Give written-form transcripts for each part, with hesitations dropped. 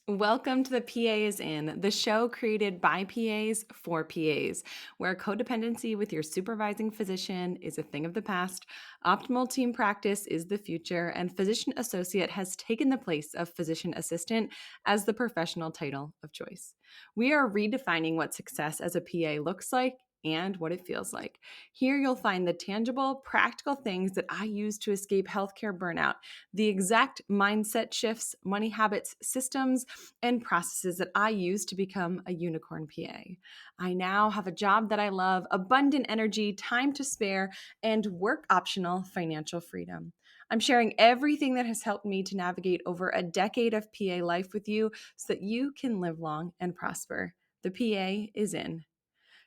Welcome to the PA is In, the show created by PAs for PAs, where codependency with your supervising physician is a thing of the past, optimal team practice is the future, and physician associate has taken the place of physician assistant as the professional title of choice. We are redefining what success as a PA looks like and what it feels like. Here you'll find the tangible, practical things that I use to escape healthcare burnout, the exact mindset shifts, money habits, systems, and processes that I use to become a unicorn PA. I now have a job that I love, abundant energy, time to spare, and work optional financial freedom. I'm sharing everything that has helped me to navigate over a decade of PA life with you so that you can live long and prosper. The PA is in.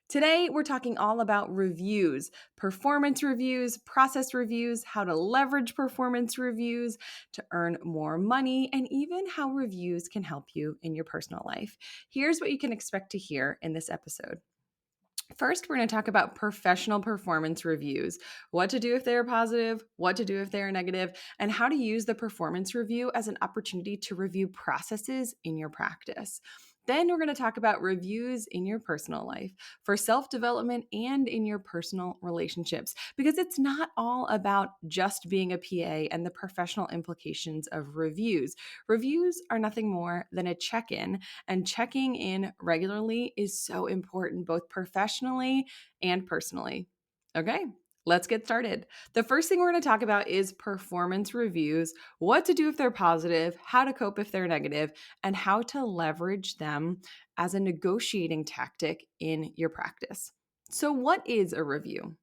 Today, we're talking all about reviews, performance reviews, process reviews, how to leverage performance reviews to earn more money, and even how reviews can help you in your personal life. Here's what you can expect to hear in this episode. First, we're going to talk about professional performance reviews, what to do if they're positive, what to do if they're negative, and how to use the performance review as an opportunity to review processes in your practice. Then we're going to talk about reviews in your personal life for self-development and in your personal relationships, because it's not all about just being a PA and the professional implications of reviews. Reviews are nothing more than a check-in, and checking in regularly is so important, both professionally and personally. Okay, let's get started. The first thing we're going to talk about is performance reviews, what to do if they're positive, how to cope if they're negative, and how to leverage them as a negotiating tactic in your practice. So, what is a review?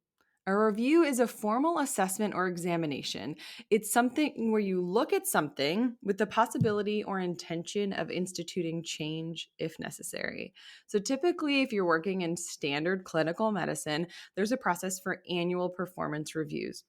A review is a formal assessment or examination. It's something where you look at something with the possibility or intention of instituting change if necessary. So, typically, if you're working in standard clinical medicine, there's a process for annual performance reviews.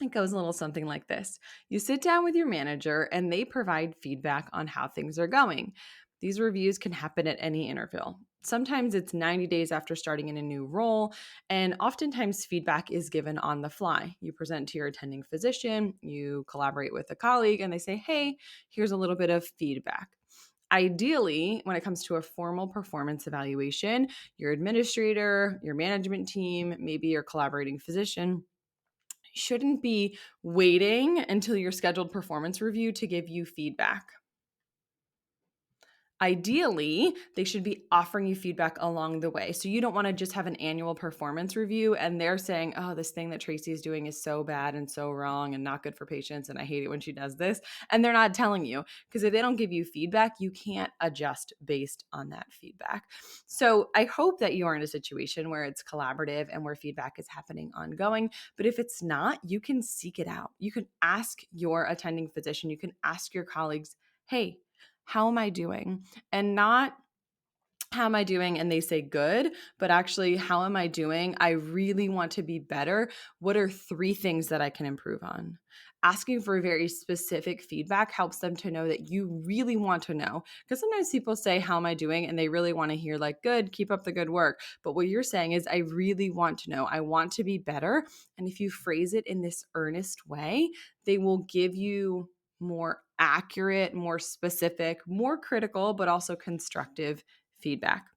It goes a little something like this. You sit down with your manager and they provide feedback on how things are going. These reviews can happen at any interval. Sometimes it's 90 days after starting in a new role, and oftentimes feedback is given on the fly. You present to your attending physician, you collaborate with a colleague, and they say, hey, here's a little bit of feedback. Ideally, when it comes to a formal performance evaluation, your administrator, your management team, maybe your collaborating physician, shouldn't be waiting until your scheduled performance review to give you feedback. Ideally, they should be offering you feedback along the way. So you don't want to just have an annual performance review and they're saying, oh, this thing that Tracy is doing is so bad and so wrong and not good for patients. And I hate it when she does this. And they're not telling you, because if they don't give you feedback, you can't adjust based on that feedback. So I hope that you are in a situation where it's collaborative and where feedback is happening ongoing. But if it's not, you can seek it out. You can ask your attending physician, you can ask your colleagues, hey, how am I doing? And not how am I doing? And they say good, but actually, how am I doing? I really want to be better. What are 3 things that I can improve on? Asking for very specific feedback helps them to know that you really want to know. Because sometimes people say, how am I doing? And they really want to hear, like, good, keep up the good work. But what you're saying is, I really want to know. I want to be better. And if you phrase it in this earnest way, they will give you more accurate, more specific, more critical, but also constructive feedback.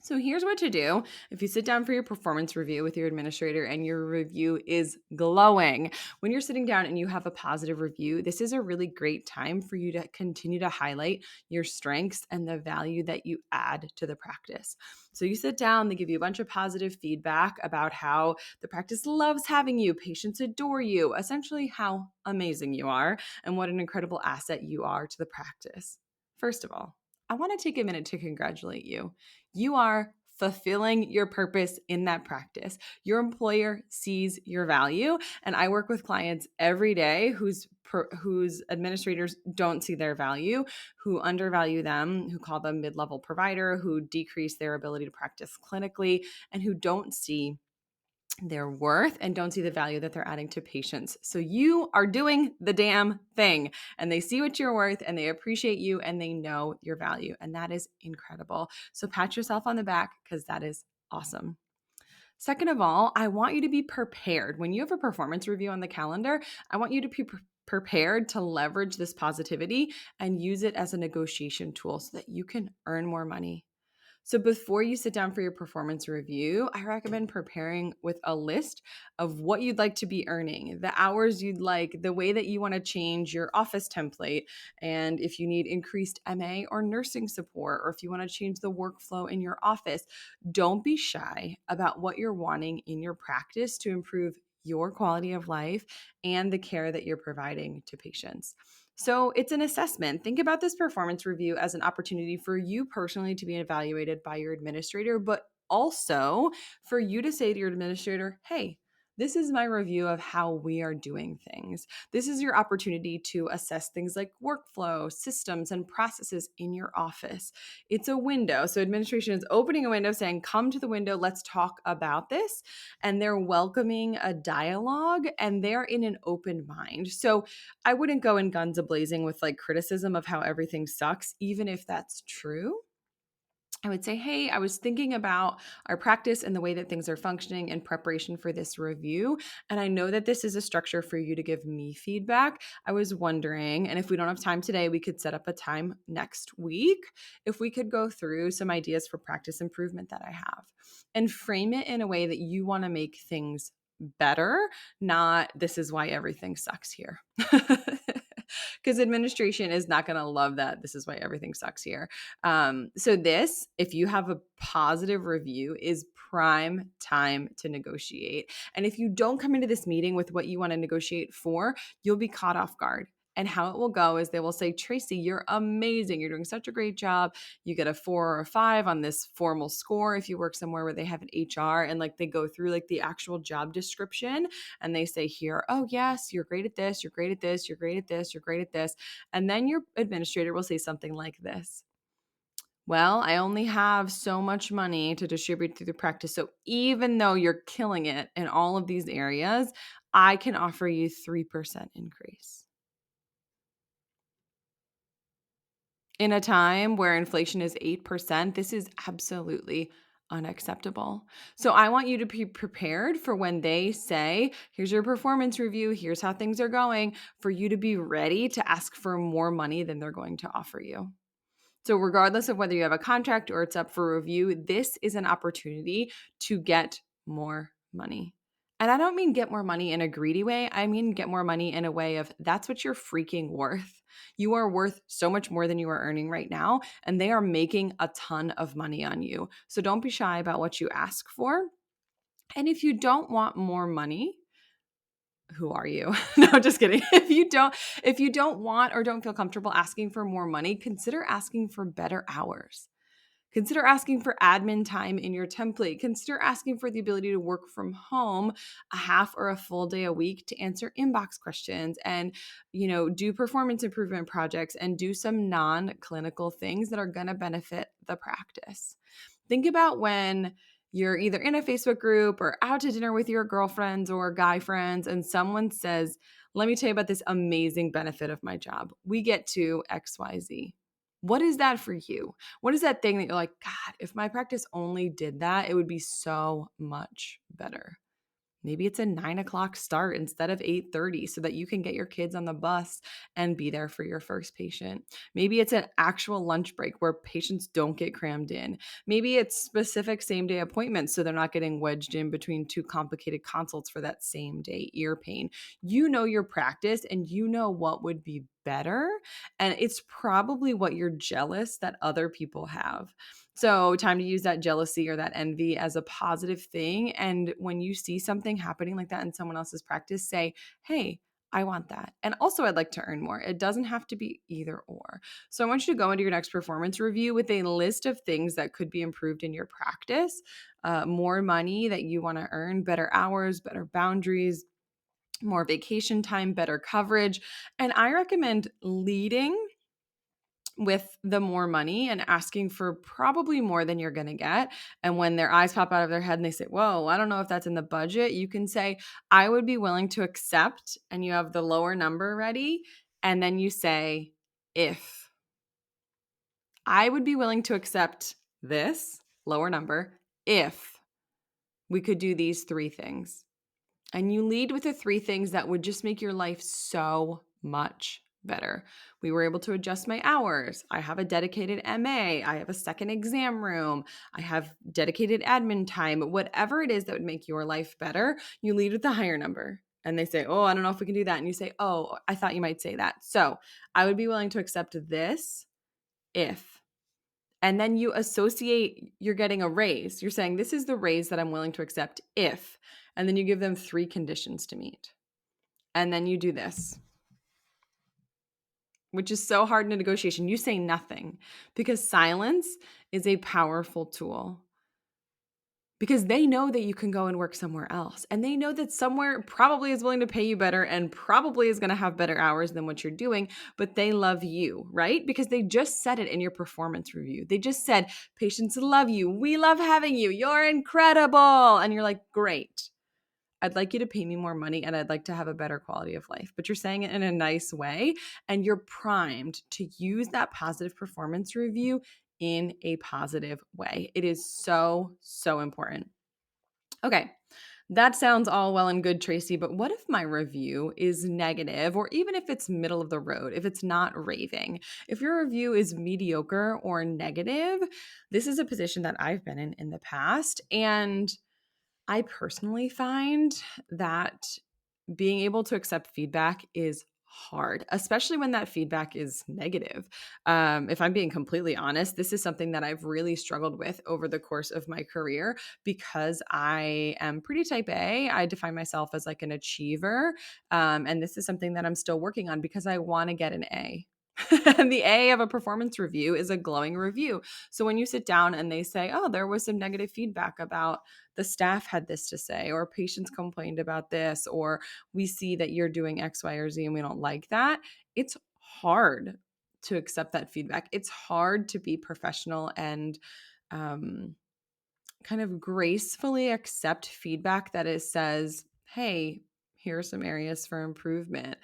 So here's what to do if you sit down for your performance review with your administrator and your review is glowing. When you're sitting down and you have a positive review, this is a really great time for you to continue to highlight your strengths and the value that you add to the practice. So you sit down, they give you a bunch of positive feedback about how the practice loves having you, patients adore you, essentially how amazing you are and what an incredible asset you are to the practice. First of all, I want to take a minute to congratulate you. You are fulfilling your purpose in that practice. Your employer sees your value, and I work with clients every day whose administrators don't see their value, who undervalue them, who call them mid-level provider, who decrease their ability to practice clinically, and who don't see their worth and don't see the value that they're adding to patients. So you are doing the damn thing, and they see what you're worth and they appreciate you and they know your value. And that is incredible. So pat yourself on the back because that is awesome. Second of all, I want you to be prepared. When you have a performance review on the calendar, I want you to be prepared to leverage this positivity and use it as a negotiation tool so that you can earn more money. So before you sit down for your performance review, I recommend preparing with a list of what you'd like to be earning, the hours you'd like, the way that you want to change your office template, and if you need increased MA or nursing support, or if you want to change the workflow in your office. Don't be shy about what you're wanting in your practice to improve your quality of life and the care that you're providing to patients. So it's an assessment. Think about this performance review as an opportunity for you personally to be evaluated by your administrator, but also for you to say to your administrator, hey, this is my review of how we are doing things. This is your opportunity to assess things like workflow, systems, and processes in your office. It's a window. So administration is opening a window saying, come to the window, let's talk about this. And they're welcoming a dialogue and they're in an open mind. So I wouldn't go in guns a-blazing with like criticism of how everything sucks, even if that's true. I would say, hey, I was thinking about our practice and the way that things are functioning in preparation for this review. And I know that this is a structure for you to give me feedback. I was wondering, and if we don't have time today, we could set up a time next week if we could go through some ideas for practice improvement that I have and frame it in a way that you want to make things better, not this is why everything sucks here. Because administration is not going to love that. This is why everything sucks here. So this, if you have a positive review, is prime time to negotiate. And if you don't come into this meeting with what you want to negotiate for, you'll be caught off guard. And how it will go is they will say, Tracy, you're amazing. You're doing such a great job. You get a 4 or a 5 on this formal score if you work somewhere where they have an HR and like they go through like the actual job description and they say here, oh, yes, you're great at this. You're great at this. You're great at this. You're great at this. And then your administrator will say something like this. Well, I only have so much money to distribute through the practice. So even though you're killing it in all of these areas, I can offer you 3% increase. In a time where inflation is 8%, this is absolutely unacceptable. So I want you to be prepared for when they say, here's your performance review, here's how things are going, for you to be ready to ask for more money than they're going to offer you. So regardless of whether you have a contract or it's up for review, this is an opportunity to get more money. And I don't mean get more money in a greedy way. I mean get more money in a way of that's what you're freaking worth. You are worth so much more than you are earning right now, and they are making a ton of money on you. So don't be shy about what you ask for. And if you don't want more money, who are you? No, just kidding. If you don't want or don't feel comfortable asking for more money, consider asking for better hours. Consider asking for admin time in your template. Consider asking for the ability to work from home a half or a full day a week to answer inbox questions and, do performance improvement projects and do some non-clinical things that are going to benefit the practice. Think about when you're either in a Facebook group or out to dinner with your girlfriends or guy friends, and someone says, let me tell you about this amazing benefit of my job. We get to XYZ. What is that for you? What is that thing that you're like, God, if my practice only did that, it would be so much better? Maybe it's a 9 o'clock start instead of 8:30 so that you can get your kids on the bus and be there for your first patient. Maybe it's an actual lunch break where patients don't get crammed in. Maybe it's specific same day appointments so they're not getting wedged in between two complicated consults for that same day ear pain. You know your practice and you know what would be better. And it's probably what you're jealous that other people have. So, time to use that jealousy or that envy as a positive thing. And when you see something happening like that in someone else's practice, say, hey, I want that. And also, I'd like to earn more. It doesn't have to be either or. So, I want you to go into your next performance review with a list of things that could be improved in your practice, more money that you want to earn, better hours, better boundaries, more vacation time, better coverage. And I recommend leading with the more money and asking for probably more than you're going to get. And when their eyes pop out of their head and they say, whoa, I don't know if that's in the budget, you can say, I would be willing to accept. And you have the lower number ready. And then you say, if I would be willing to accept this lower number, if we could do these 3 things. And you lead with the 3 things that would just make your life so much better. We were able to adjust my hours. I have a dedicated MA. I have a second exam room. I have dedicated admin time. Whatever it is that would make your life better, you lead with the higher number. And they say, oh, I don't know if we can do that. And you say, oh, I thought you might say that. So I would be willing to accept this if. And then you associate you're getting a raise. You're saying, this is the raise that I'm willing to accept if. And then you give them 3 conditions to meet. And then you do this, which is so hard in a negotiation. You say nothing because silence is a powerful tool. Because they know that you can go and work somewhere else. And they know that somewhere probably is willing to pay you better and probably is going to have better hours than what you're doing, but they love you, right? Because they just said it in your performance review. They just said, patients love you. We love having you. You're incredible. And you're like, great. I'd like you to pay me more money and I'd like to have a better quality of life. But you're saying it in a nice way and you're primed to use that positive performance review in a positive way. It is so, so important. Okay, that sounds all well and good, Tracy, but what if my review is negative, or even if it's middle of the road, if it's not raving? If your review is mediocre or negative, this is a position that I've been in the past, and I personally find that being able to accept feedback is hard, especially when that feedback is negative. If I'm being completely honest, this is something that I've really struggled with over the course of my career because I am pretty type A. I define myself as like an achiever. And this is something that I'm still working on because I want to get an A. And the A of a performance review is a glowing review. So when you sit down and they say, oh, there was some negative feedback about the staff had this to say, or patients complained about this, or we see that you're doing X, Y, or Z and we don't like that, it's hard to accept that feedback. It's hard to be professional and kind of gracefully accept feedback that it says, hey, here are some areas for improvement.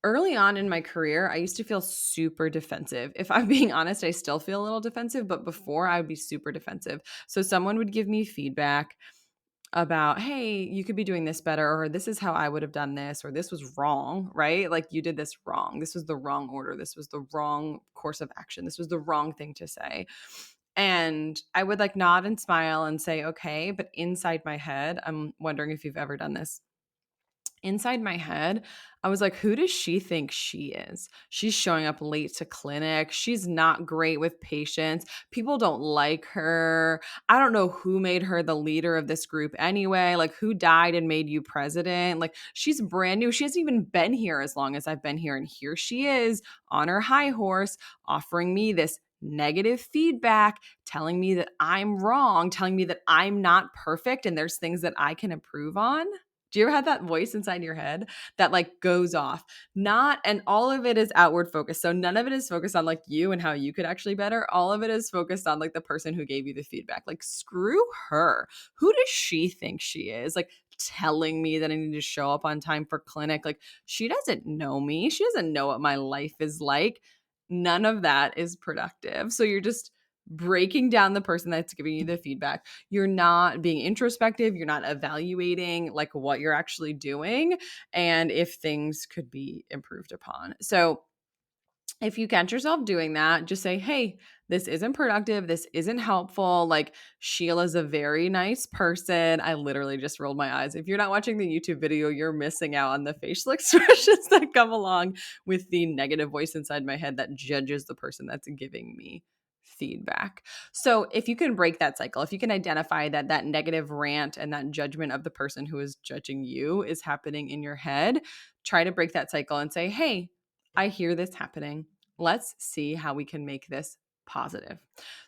Early on in my career, I used to feel super defensive. If I'm being honest, I still feel a little defensive, but before I would be super defensive. So someone would give me feedback about, hey, you could be doing this better, or this is how I would have done this, or this was wrong, right? Like you did this wrong. This was the wrong order. This was the wrong course of action. This was the wrong thing to say. And I would like nod and smile and say, okay. But inside my head, I'm wondering if you've ever done this. Inside my head, I was like, who does she think she is? She's showing up late to clinic. She's not great with patients. People don't like her. I don't know who made her the leader of this group anyway. Like, who died and made you president? Like, she's brand new. She hasn't even been here as long as I've been here. And here she is on her high horse offering me this negative feedback, telling me that I'm wrong, telling me that I'm not perfect and there's things that I can improve on. Do you ever have that voice inside your head that like goes off? And all of it is outward focused. So none of it is focused on like you and how you could actually better. All of it is focused on like the person who gave you the feedback. Like, screw her. Who does she think she is? Like, telling me that I need to show up on time for clinic. Like, she doesn't know me. She doesn't know what my life is like. None of that is productive. So you're just breaking down the person that's giving you the feedback. You're not being introspective. You're not evaluating like what you're actually doing and if things could be improved upon. So if you catch yourself doing that, just say, hey, this isn't productive. This isn't helpful. Like, Sheila's a very nice person. I literally just rolled my eyes. If you're not watching the YouTube video, you're missing out on the facial expressions that come along with the negative voice inside my head that judges the person that's giving me feedback. So if you can break that cycle, if you can identify that that negative rant and that judgment of the person who is judging you is happening in your head, try to break that cycle and say, hey, I hear this happening. Let's see how we can make this positive.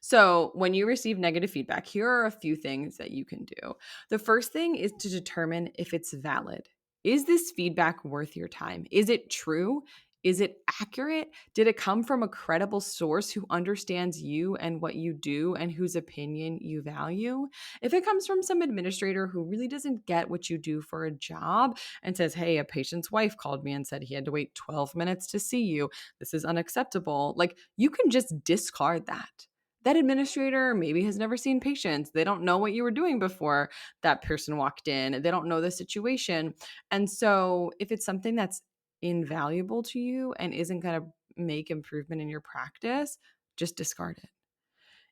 So, when you receive negative feedback, here are a few things that you can do. The first thing is to determine if it's valid. Is this feedback worth your time? Is it true? Is it accurate? Did it come from a credible source who understands you and what you do and whose opinion you value? If it comes from some administrator who really doesn't get what you do for a job and says, hey, a patient's wife called me and said he had to wait 12 minutes to see you, this is unacceptable. Like, you can just discard that. That administrator maybe has never seen patients. They don't know what you were doing before that person walked in. They don't know the situation. And so if it's something that's invaluable to you and isn't going to make improvement in your practice, just discard it.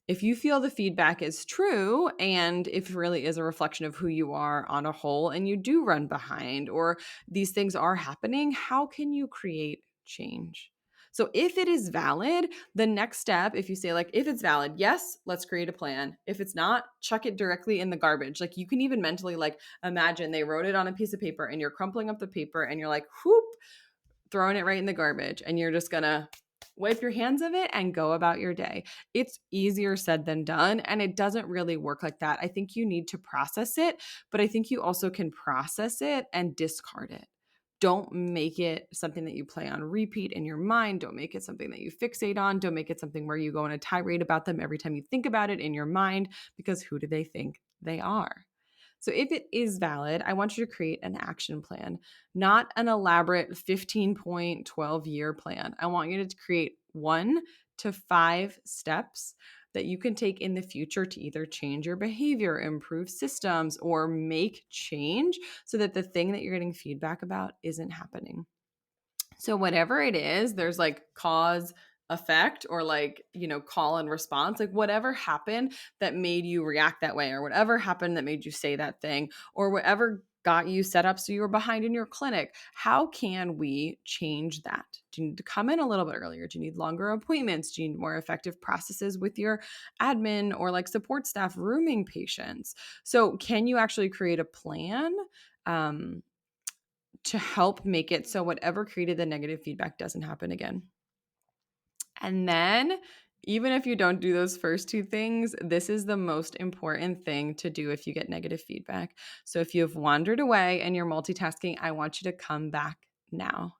If you feel the feedback is true and if it really is a reflection of who you are on a whole and you do run behind or these things are happening, how can you create change? So if it is valid, the next step, if you say like, if it's valid, yes, let's create a plan. If it's not, chuck it directly in the garbage. Like you can even mentally like imagine they wrote it on a piece of paper and you're crumpling up the paper and you're like, whoop, throwing it right in the garbage and you're just gonna wipe your hands of it and go about your day. It's easier said than done, and it doesn't really work like that. I think you need to process it, but I think you also can process it and discard it. Don't make it something that you play on repeat in your mind. Don't make it something that you fixate on. Don't make it something where you go on a tirade about them every time you think about it in your mind, because who do they think they are? So if it is valid, I want you to create an action plan, not an elaborate 15-point, 12-year plan. I want you to create 1 to 5 steps that you can take in the future to either change your behavior, improve systems, or make change so that the thing that you're getting feedback about isn't happening. So whatever it is, there's like cause, effect, or like, call and response, like whatever happened that made you react that way, or whatever happened that made you say that thing, or whatever got you set up so you were behind in your clinic. How can we change that? Do you need to come in a little bit earlier? Do you need longer appointments? Do you need more effective processes with your admin or like support staff rooming patients? So can you actually create a plan? To help make it so whatever created the negative feedback doesn't happen again. And then, even if you don't do those first 2 things, this is the most important thing to do if you get negative feedback. So if you have wandered away and you're multitasking, I want you to come back now.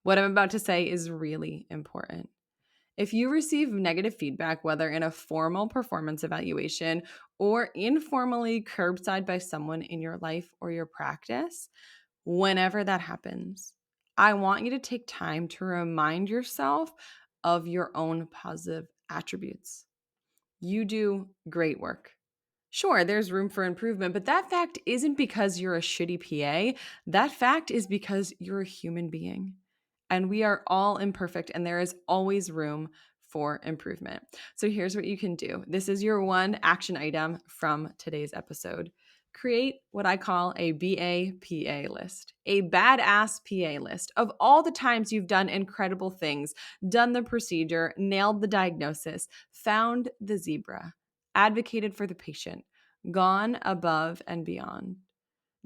What I'm about to say is really important. If you receive negative feedback, whether in a formal performance evaluation or informally curbside by someone in your life or your practice, whenever that happens, I want you to take time to remind yourself of your own positive attributes. You do great work. Sure, there's room for improvement, but that fact isn't because you're a shitty PA. That fact is because you're a human being. And we are all imperfect, and there is always room for improvement. So here's what you can do. This is your 1 action item from today's episode. Create what I call a BAPA list, a badass PA list of all the times you've done incredible things, done the procedure, nailed the diagnosis, found the zebra, advocated for the patient, gone above and beyond,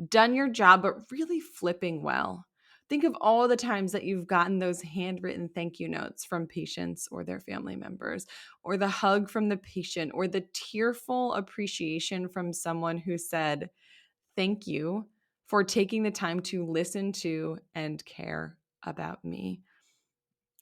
done your job, but really flipping well. Think of all the times that you've gotten those handwritten thank you notes from patients or their family members, or the hug from the patient, or the tearful appreciation from someone who said, thank you for taking the time to listen to and care about me.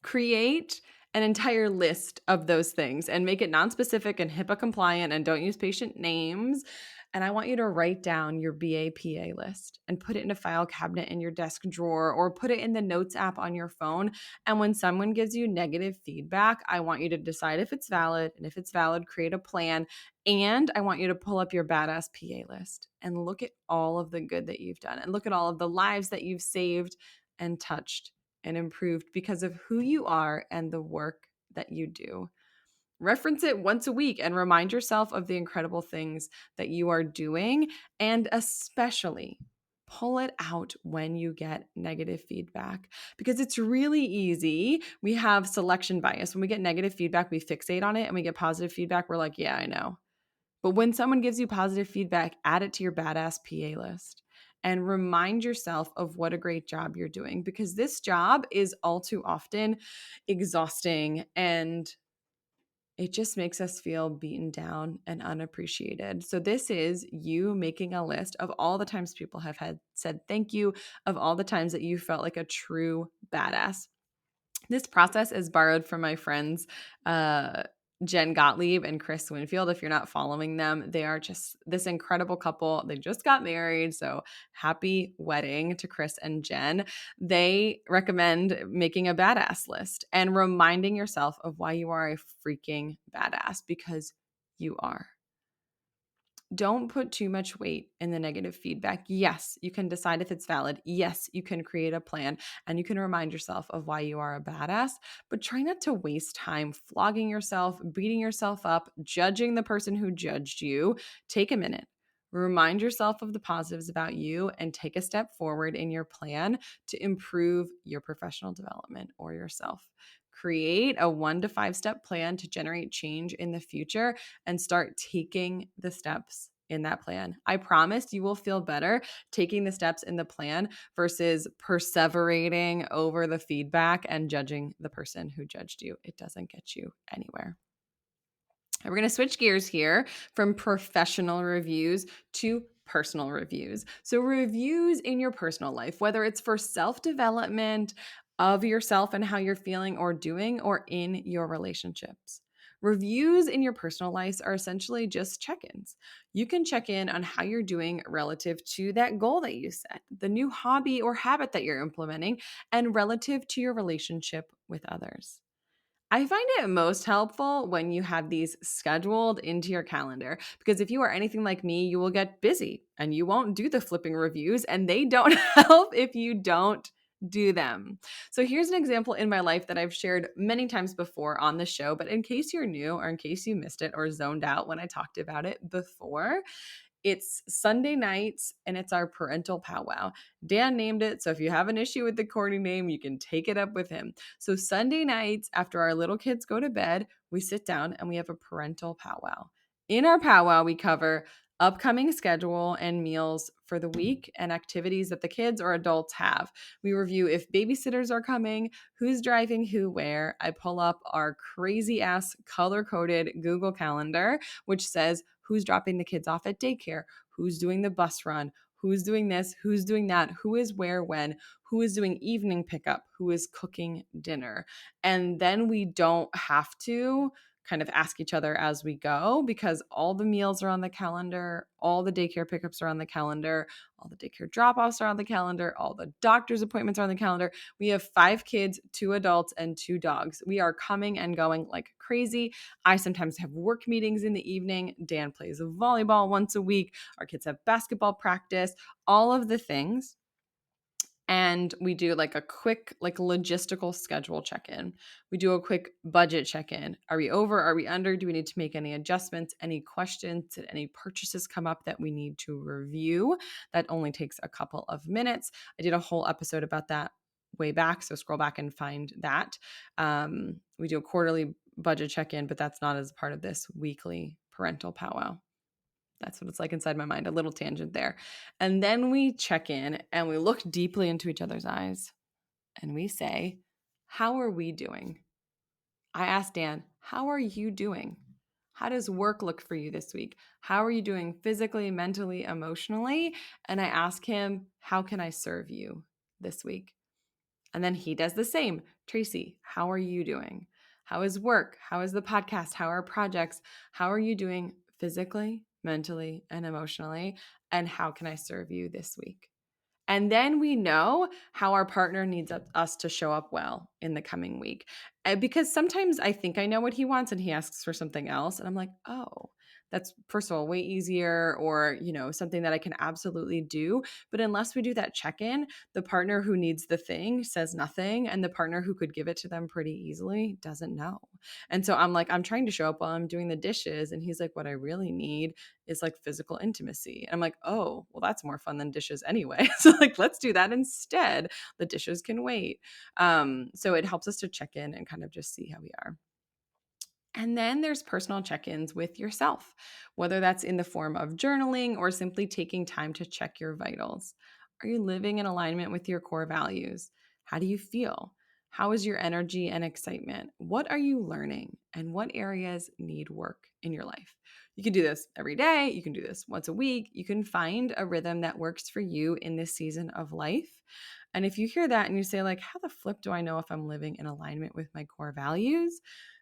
Create an entire list of those things and make it non-specific and HIPAA compliant, and don't use patient names. And I want you to write down your BAPA list and put it in a file cabinet in your desk drawer, or put it in the notes app on your phone. And when someone gives you negative feedback, I want you to decide if it's valid, and if it's valid, create a plan. And I want you to pull up your badass PA list and look at all of the good that you've done, and look at all of the lives that you've saved and touched and improved because of who you are and the work that you do. Reference it once a week and remind yourself of the incredible things that you are doing, and especially pull it out when you get negative feedback, because it's really easy. We have selection bias. When we get negative feedback, we fixate on it, and we get positive feedback, we're like, yeah, I know. But when someone gives you positive feedback, add it to your badass PA list and remind yourself of what a great job you're doing, because this job is all too often exhausting, and it just makes us feel beaten down and unappreciated. So this is you making a list of all the times people have said thank you, of all the times that you felt like a true badass. This process is borrowed from my friends, Jen Gottlieb and Chris Winfield. If you're not following them, they are just this incredible couple. They just got married, so happy wedding to Chris and Jen. They recommend making a badass list and reminding yourself of why you are a freaking badass, because you are. Don't put too much weight in the negative feedback. Yes, you can decide if it's valid. Yes, you can create a plan and you can remind yourself of why you are a badass, but try not to waste time flogging yourself, beating yourself up, judging the person who judged you. Take a minute. Remind yourself of the positives about you and take a step forward in your plan to improve your professional development or yourself. Create a 1 to 5 step plan to generate change in the future and start taking the steps in that plan. I promise you will feel better taking the steps in the plan versus perseverating over the feedback and judging the person who judged you. It doesn't get you anywhere. And we're going to switch gears here from professional reviews to personal reviews. So, reviews in your personal life, whether it's for self development of yourself and how you're feeling or doing, or in your relationships. Reviews in your personal life are essentially just check ins. You can check in on how you're doing relative to that goal that you set, the new hobby or habit that you're implementing, and relative to your relationship with others. I find it most helpful when you have these scheduled into your calendar because if you are anything like me, you will get busy and you won't do the flipping reviews, and they don't help if you don't do them. So here's an example in my life that I've shared many times before on the show, but in case you're new or in case you missed it or zoned out when I talked about it before, it's Sunday nights and it's our parental powwow. Dan named it, so if you have an issue with the corny name, you can take it up with him. So Sunday nights after our little kids go to bed, we sit down and we have a parental powwow. In our powwow, we cover upcoming schedule and meals for the week and activities that the kids or adults have. We review if babysitters are coming, who's driving who where. I pull up our crazy ass color-coded Google Calendar, which says who's dropping the kids off at daycare, who's doing the bus run, who's doing this, who's doing that, who is where, when, who is doing evening pickup, who is cooking dinner. And then we don't have to kind of ask each other as we go because all the meals are on the calendar, all the daycare pickups are on the calendar, all the daycare drop-offs are on the calendar, all the doctor's appointments are on the calendar. We have 5 kids, 2 adults, and 2 dogs. We are coming and going like crazy. I sometimes have work meetings in the evening. Dan plays volleyball once a week. Our kids have basketball practice, all of the things. And we do like a quick logistical schedule check-in. We do a quick budget check-in. Are we over? Are we under? Do we need to make any adjustments? Any questions? Did any purchases come up that we need to review? That only takes a couple of minutes. I did a whole episode about that way back, so scroll back and find that. We do a quarterly budget check-in, but that's not as part of this weekly parental powwow. That's what it's like inside my mind, a little tangent there. And then we check in and we look deeply into each other's eyes and we say, how are we doing? I asked Dan, how are you doing? How does work look for you this week? How are you doing physically, mentally, emotionally? And I ask him, how can I serve you this week? And then he does the same. Tracy, how are you doing? How is work? How is the podcast? How are projects? How are you doing physically, mentally, and emotionally? And how can I serve you this week? And then we know how our partner needs us to show up well in the coming week. Because sometimes I think I know what he wants and he asks for something else. And I'm like, oh, that's first of all way easier, or, something that I can absolutely do. But unless we do that check-in, the partner who needs the thing says nothing. And the partner who could give it to them pretty easily doesn't know. And so I'm like, I'm trying to show up while I'm doing the dishes. And he's like, what I really need is like physical intimacy. And I'm like, oh, well, that's more fun than dishes anyway. So like, let's do that instead. The dishes can wait. So it helps us to check in and kind of just see how we are. And then there's personal check-ins with yourself, whether that's in the form of journaling or simply taking time to check your vitals. Are you living in alignment with your core values? How do you feel? How is your energy and excitement? What are you learning? And what areas need work in your life? You can do this every day. You can do this once a week. You can find a rhythm that works for you in this season of life. And if you hear that and you say, like, how the flip do I know if I'm living in alignment with my core values?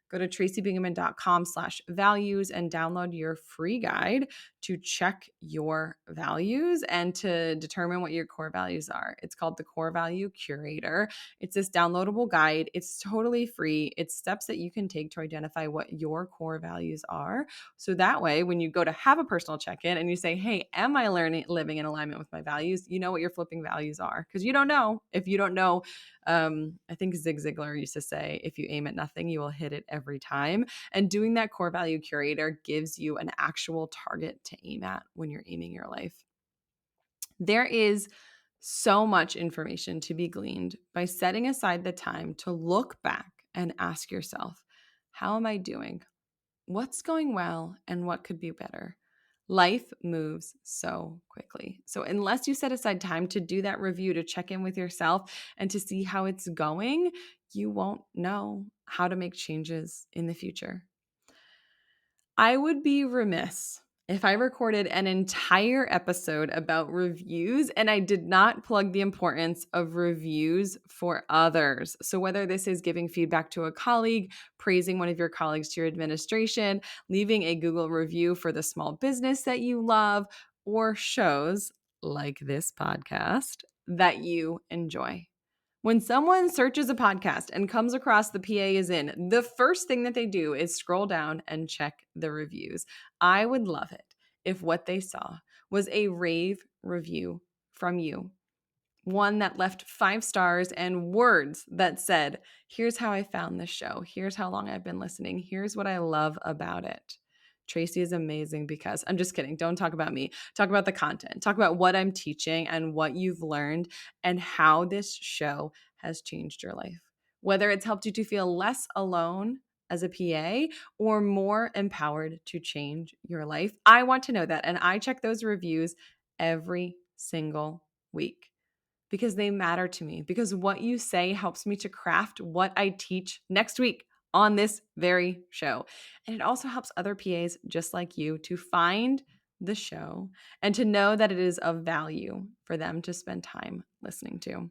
Go to tracybingaman.com/values and download your free guide to check your values and to determine what your core values are. It's called the Core Value Curator. It's this downloadable guide. It's totally free. It's steps that you can take to identify what your core values are. So that way, when you go to have a personal check-in and you say, hey, am I living in alignment with my values? You know what your flipping values are, because you don't know. If you don't know, I think Zig Ziglar used to say, if you aim at nothing, you will hit it every time. And doing that core value curator gives you an actual target to aim at when you're aiming your life. There is so much information to be gleaned by setting aside the time to look back and ask yourself, how am I doing? What's going well and what could be better? Life moves so quickly. So, unless you set aside time to do that review, to check in with yourself and to see how it's going, you won't know how to make changes in the future. I would be remiss if I recorded an entire episode about reviews and I did not plug the importance of reviews for others. So, whether this is giving feedback to a colleague, praising one of your colleagues to your administration, leaving a Google review for the small business that you love, or shows like this podcast that you enjoy. When someone searches a podcast and comes across the PA is in, the first thing that they do is scroll down and check the reviews. I would love it if what they saw was a rave review from you. One that left 5 stars and words that said, here's how I found this show. Here's how long I've been listening. Here's what I love about it. Tracy is amazing because I'm just kidding. Don't talk about me. Talk about the content. Talk about what I'm teaching and what you've learned and how this show has changed your life. Whether it's helped you to feel less alone as a PA or more empowered to change your life. I want to know that. And I check those reviews every single week because they matter to me, because what you say helps me to craft what I teach next week on this very show. And it also helps other PAs just like you to find the show and to know that it is of value for them to spend time listening to.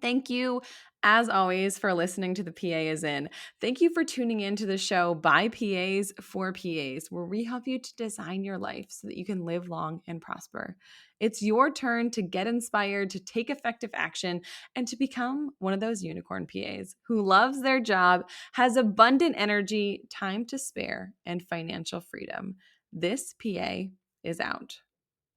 Thank you, as always, for listening to the PA is in. Thank you for tuning in to the show by PAs for PAs, where we help you to design your life so that you can live long and prosper. It's your turn to get inspired, to take effective action, and to become one of those unicorn PAs who loves their job, has abundant energy, time to spare, and financial freedom. This PA is out.